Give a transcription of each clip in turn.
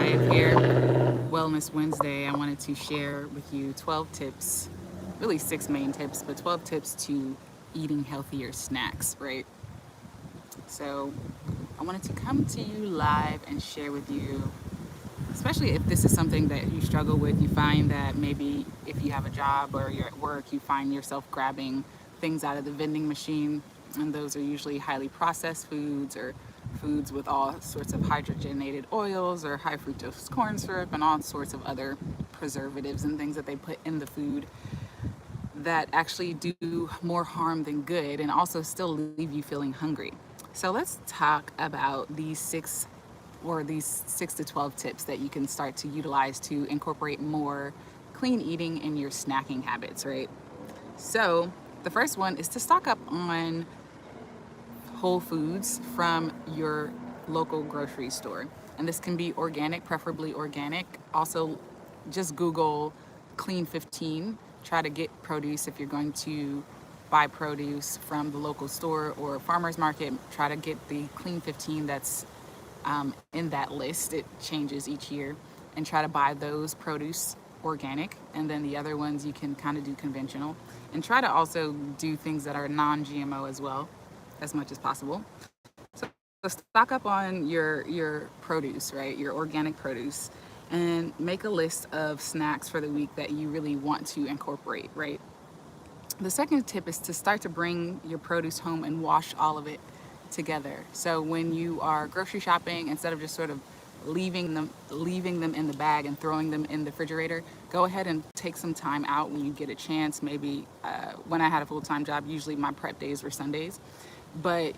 live here. Wellness Wednesday. I wanted to share with you 12 tips, really six main tips, but 12 tips to eating healthier snacks, right? So I wanted to come to you live and share with you, especially if this is something that you struggle with. You find that maybe if you have a job or you're at work, you find yourself grabbing things out of the vending machine, and those are usually highly processed foods or foods with all sorts of hydrogenated oils or high fructose corn syrup and all sorts of other preservatives and things that they put in the food that actually do more harm than good and also still leave you feeling hungry. So let's talk about these 6 to 12 tips that you can start to utilize to incorporate more clean eating in your snacking habits, right? So the first one is to stock up on whole foods from your local grocery store. And this can be organic, preferably organic. Also, just Google Clean 15. Try to get produce if you're going to buy produce from the local store or farmer's market. Try to get the Clean 15 that's in that list. It changes each year. And try to buy those produce organic. And then the other ones you can kind of do conventional. And try to also do things that are non-GMO as well, as much as possible. So stock up on your produce, right? Your organic produce, and make a list of snacks for the week that you really want to incorporate, right? The second tip is to start to bring your produce home and wash all of it together. So when you are grocery shopping, instead of just sort of leaving them in the bag and throwing them in the refrigerator, go ahead and take some time out when you get a chance. Maybe when I had a full-time job, usually my prep days were Sundays, but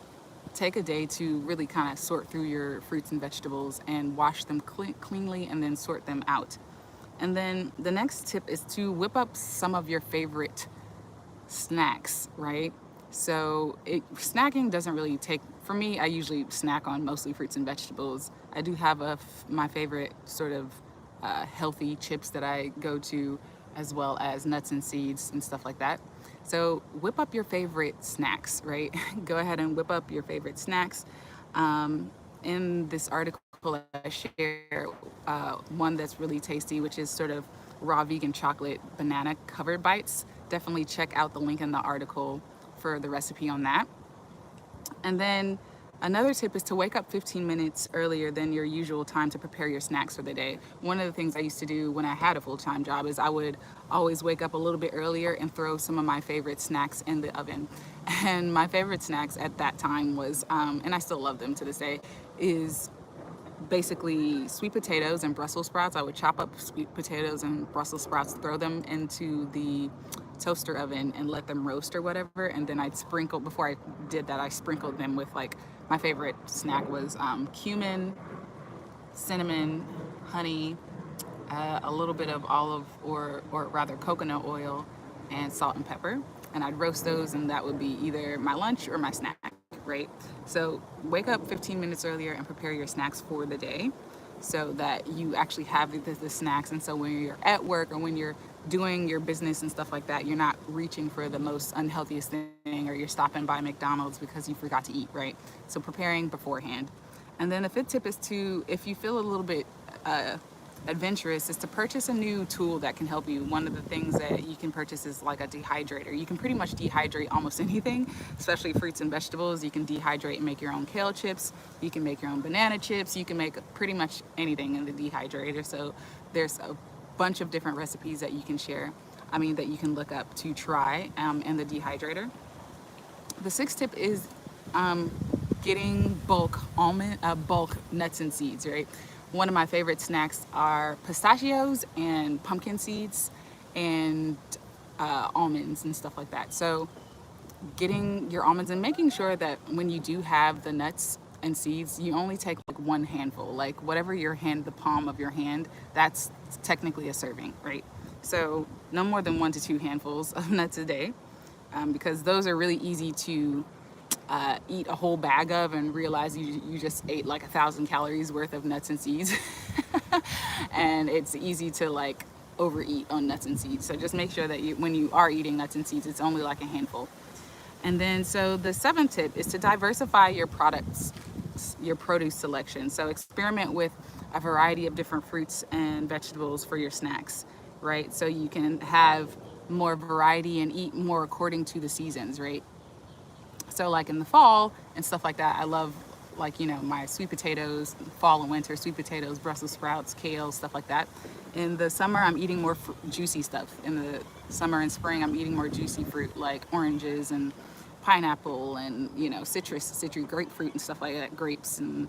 take a day to really kind of sort through your fruits and vegetables and wash them cleanly and then sort them out. And then the next tip is to whip up some of your favorite snacks, right? So snacking doesn't really take, for me, I usually snack on mostly fruits and vegetables. I do have my favorite sort of healthy chips that I go to, as well as nuts and seeds and stuff like that. So whip up your favorite snacks, right? Go ahead and whip up your favorite snacks. In this article, I share one that's really tasty, which is sort of raw vegan chocolate banana covered bites. Definitely check out the link in the article for the recipe on that. And then another tip is to wake up 15 minutes earlier than your usual time to prepare your snacks for the day. One of the things I used to do when I had a full-time job is I would always wake up a little bit earlier and throw some of my favorite snacks in the oven. And my favorite snacks at that time was, and I still love them to this day, is basically sweet potatoes and Brussels sprouts. I would chop up sweet potatoes and Brussels sprouts, throw them into the toaster oven and let them roast or whatever. And then I'd sprinkle, before I did that, I sprinkled them with, like, my favorite snack was cumin, cinnamon, honey, a little bit of olive or rather coconut oil, and salt and pepper. And I'd roast those, and that would be either my lunch or my snack, right? So wake up 15 minutes earlier and prepare your snacks for the day so that you actually have the snacks. And so when you're at work or when you're doing your business and stuff like that, you're not reaching for the most unhealthiest thing, or you're stopping by McDonald's because you forgot to eat, right? So preparing beforehand. And then the fifth tip is to, if you feel a little bit adventurous, is to purchase a new tool that can help you. One of the things that you can purchase is like a dehydrator. You can pretty much dehydrate almost anything, especially fruits and vegetables. You can dehydrate and make your own kale chips. You can make your own banana chips. You can make pretty much anything in the dehydrator. So there's a bunch of different recipes that you can that you can look up to try in the dehydrator. The sixth tip is getting bulk nuts and seeds, right? One of my favorite snacks are pistachios and pumpkin seeds and almonds and stuff like that. So getting your almonds and making sure that when you do have the nuts and seeds, you only take like one handful, like whatever the palm of your hand, that's technically a serving, right? So no more than 1 to 2 handfuls of nuts a day, because those are really easy to eat a whole bag of and realize you just ate like 1,000 calories worth of nuts and seeds. And it's easy to like overeat on nuts and seeds. So just make sure that when you are eating nuts and seeds, it's only like a handful. And then so the seventh tip is to diversify your products your produce selection. So experiment with a variety of different fruits and vegetables for your snacks, right? So you can have more variety and eat more according to the seasons, right? So like in the fall and stuff like that, I love, like, my sweet potatoes, fall and winter sweet potatoes, Brussels sprouts, kale, stuff like that. In the summer, I'm eating more juicy stuff. In the summer and spring, I'm eating more juicy fruit like oranges and pineapple and, citric grapefruit and stuff like that, grapes and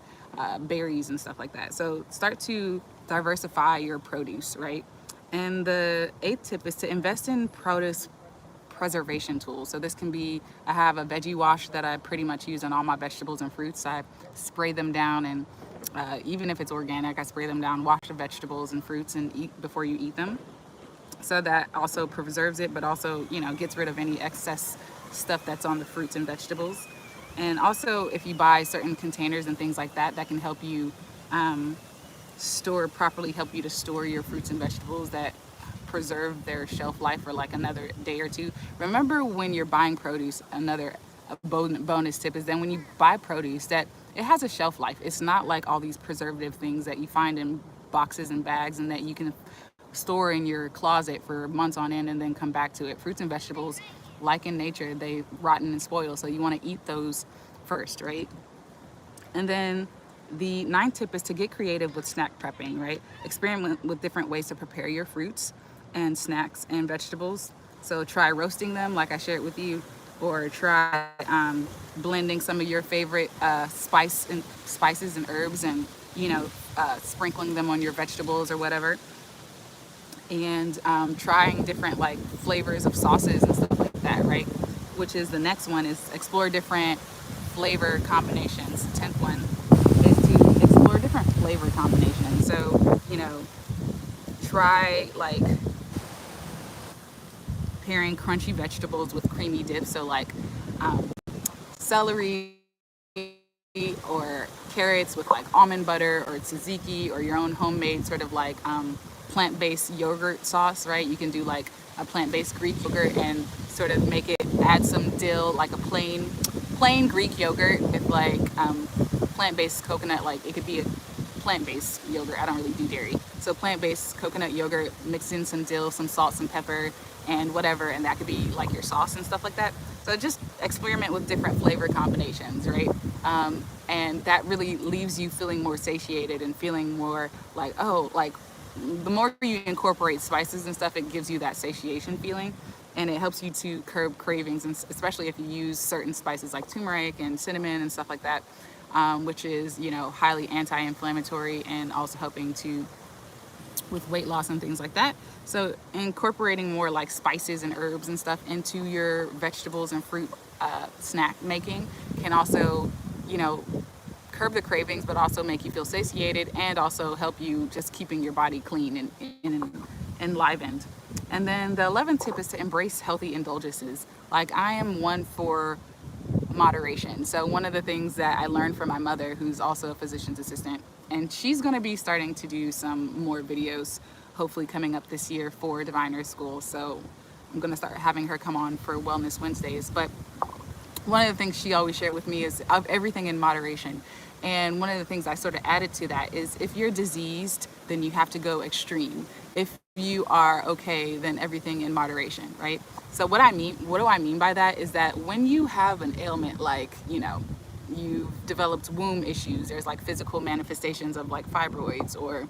berries and stuff like that. So start to diversify your produce, right? And the eighth tip is to invest in produce preservation tools. So this can be, I have a veggie wash that I pretty much use on all my vegetables and fruits. I spray them down, and even if it's organic, I spray them down, wash the vegetables and fruits and eat before you eat them. So that also preserves it, but also, gets rid of any excess stuff that's on the fruits and vegetables. And also, if you buy certain containers and things like that, that can help you help you to store your fruits and vegetables, that preserve their shelf life for like another day or two. Remember, when you're buying produce, another bonus tip is then when you buy produce, that it has a shelf life. It's not like all these preservative things that you find in boxes and bags and that you can store in your closet for months on end and then come back to it. Fruits and vegetables, like in nature, they rotten and spoil. So you want to eat those first, right? And then the ninth tip is to get creative with snack prepping, right? Experiment with different ways to prepare your fruits and snacks and vegetables. So try roasting them, like I shared with you, or try blending some of your favorite spices and herbs, and sprinkling them on your vegetables or whatever. And trying different like flavors of sauces and stuff like that, right? Which is the next one, is explore different flavor combinations. 10th one is to explore different flavor combinations. So, try like pairing crunchy vegetables with creamy dips. So like celery or carrots with like almond butter or tzatziki, or your own homemade sort of like plant-based yogurt sauce, right? You can do like a plant-based Greek yogurt and sort of make it, add some dill, like a plain Greek yogurt with like plant-based coconut, like it could be a plant-based yogurt. I don't really do dairy. So plant-based coconut yogurt, mix in some dill, some salt, some pepper, and whatever, and that could be like your sauce and stuff like that. So just experiment with different flavor combinations, right? And that really leaves you feeling more satiated and feeling more like, oh, like the more you incorporate spices and stuff, it gives you that satiation feeling, and it helps you to curb cravings, and especially if you use certain spices like turmeric and cinnamon and stuff like that, which is, highly anti-inflammatory and also helping to with weight loss and things like that. So incorporating more like spices and herbs and stuff into your vegetables and fruit snack making can also, curb the cravings, but also make you feel satiated, and also help you just keeping your body clean and enlivened. And then the 11th tip is to embrace healthy indulgences. Like, I am one for moderation. So one of the things that I learned from my mother, who's also a physician's assistant, and she's going to be starting to do some more videos, hopefully coming up this year for Diviner School. So I'm going to start having her come on for Wellness Wednesdays. But one of the things she always shared with me is of everything in moderation. And one of the things I sort of added to that is, if you're diseased, then you have to go extreme. If you are okay, then everything in moderation, right? So what do I mean by that is that when you have an ailment, like, you've developed womb issues, there's like physical manifestations of like fibroids, or,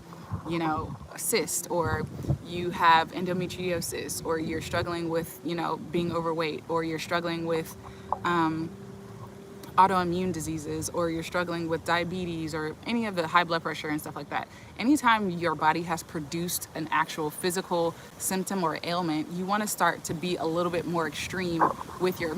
a cyst, or you have endometriosis, or you're struggling with, being overweight, or you're struggling with autoimmune diseases, or you're struggling with diabetes, or any of the high blood pressure and stuff like that. Anytime your body has produced an actual physical symptom or ailment, you want to start to be a little bit more extreme with your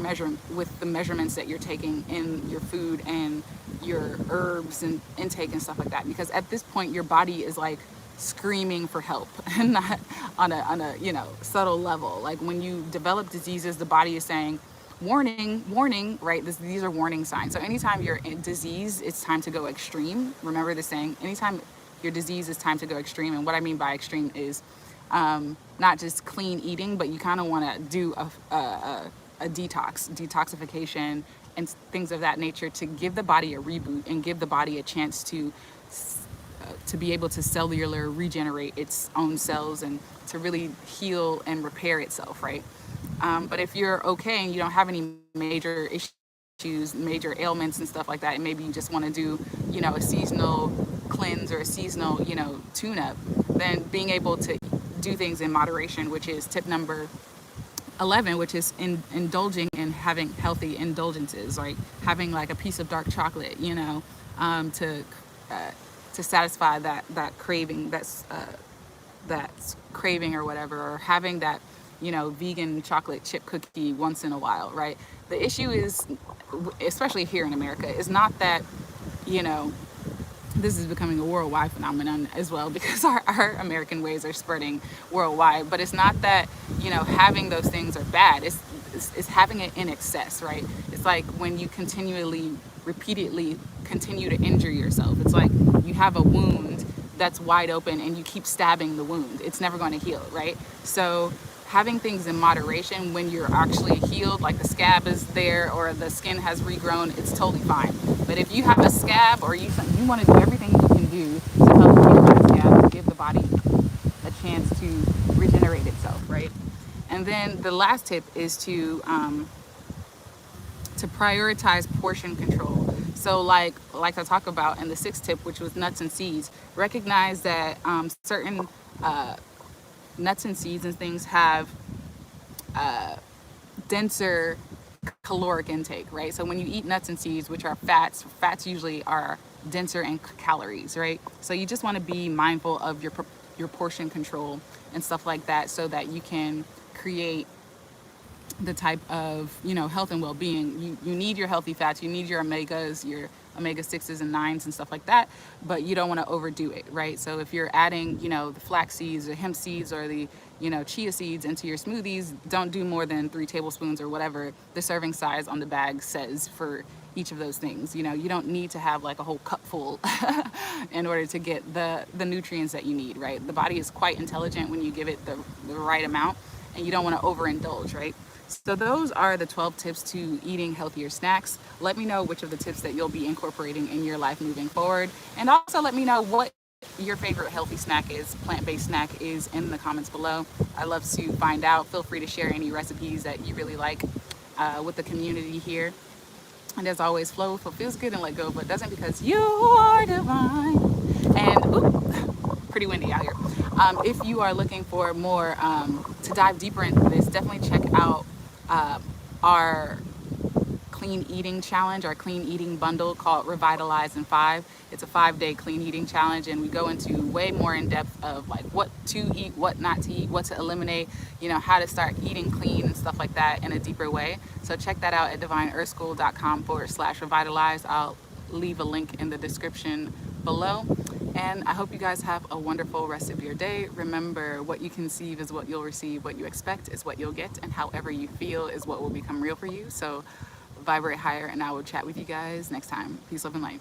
with the measurements that you're taking in your food and your herbs and intake and stuff like that. Because at this point, your body is like screaming for help, and not on a subtle level. Like, when you develop diseases, the body is saying, warning, warning, right? These are warning signs. So anytime you're in disease, it's time to go extreme. Remember the saying, anytime you're diseased, it's time to go extreme. And what I mean by extreme is not just clean eating, but you kind of want to do a detoxification and things of that nature, to give the body a reboot and give the body a chance to be able to cellular regenerate its own cells and to really heal and repair itself, right? But if you're okay and you don't have any major issues, major ailments and stuff like that, and maybe you just want to do, a seasonal cleanse or a seasonal, tune-up, then being able to do things in moderation, which is tip number 11, which is indulging in having healthy indulgences, like having like a piece of dark chocolate, to satisfy that craving, that's craving or whatever, or having that vegan chocolate chip cookie once in a while, right? The issue is, especially here in America, is not that this is becoming a worldwide phenomenon as well, because our American ways are spreading worldwide. But it's not that having those things are bad. It's having it in excess, right? It's like when you repeatedly continue to injure yourself. It's like you have a wound that's wide open and you keep stabbing the wound. It's never going to heal, right? So having things in moderation when you're actually healed, like the scab is there or the skin has regrown, it's totally fine. But if you have a scab, or you want to do everything you can do to help heal that scab and give the body a chance to regenerate itself, right? And then the last tip is to prioritize portion control. So like I talk about in the sixth tip, which was nuts and seeds, recognize that certain nuts and seeds and things have denser caloric intake, right? So when you eat nuts and seeds, which are fats usually are denser in calories, right? So you just want to be mindful of your portion control and stuff like that, so that you can create the type of health and well-being. You need your healthy fats, you need your omegas, your omega 6s and 9s and stuff like that, but you don't want to overdo it, right? So if you're adding the flax seeds or hemp seeds or the chia seeds into your smoothies, don't do more than 3 tablespoons or whatever the serving size on the bag says for each of those things. You don't need to have like a whole cup full in order to get the nutrients that you need, right? The body is quite intelligent when you give it the right amount, and you don't want to overindulge, right? So those are the 12 tips to eating healthier snacks. Let me know which of the tips that you'll be incorporating in your life moving forward. And also let me know what your favorite healthy snack is, plant-based snack is, in the comments below. I love to find out. Feel free to share any recipes that you really like with the community here. And as always, flow with what feels good and let go of what doesn't, because you are divine. And pretty windy out here. If you are looking for more, to dive deeper into this, definitely check out our clean eating challenge, our clean eating bundle called Revitalize in 5. It's a 5-day clean eating challenge, and we go into way more in depth of like what to eat, what not to eat, what to eliminate, how to start eating clean and stuff like that in a deeper way. So check that out at divineearthschool.com/revitalize. I'll leave a link in the description below. And I hope you guys have a wonderful rest of your day. Remember, what you conceive is what you'll receive, what you expect is what you'll get, and however you feel is what will become real for you. So vibrate higher, and I will chat with you guys next time. Peace, love, and light.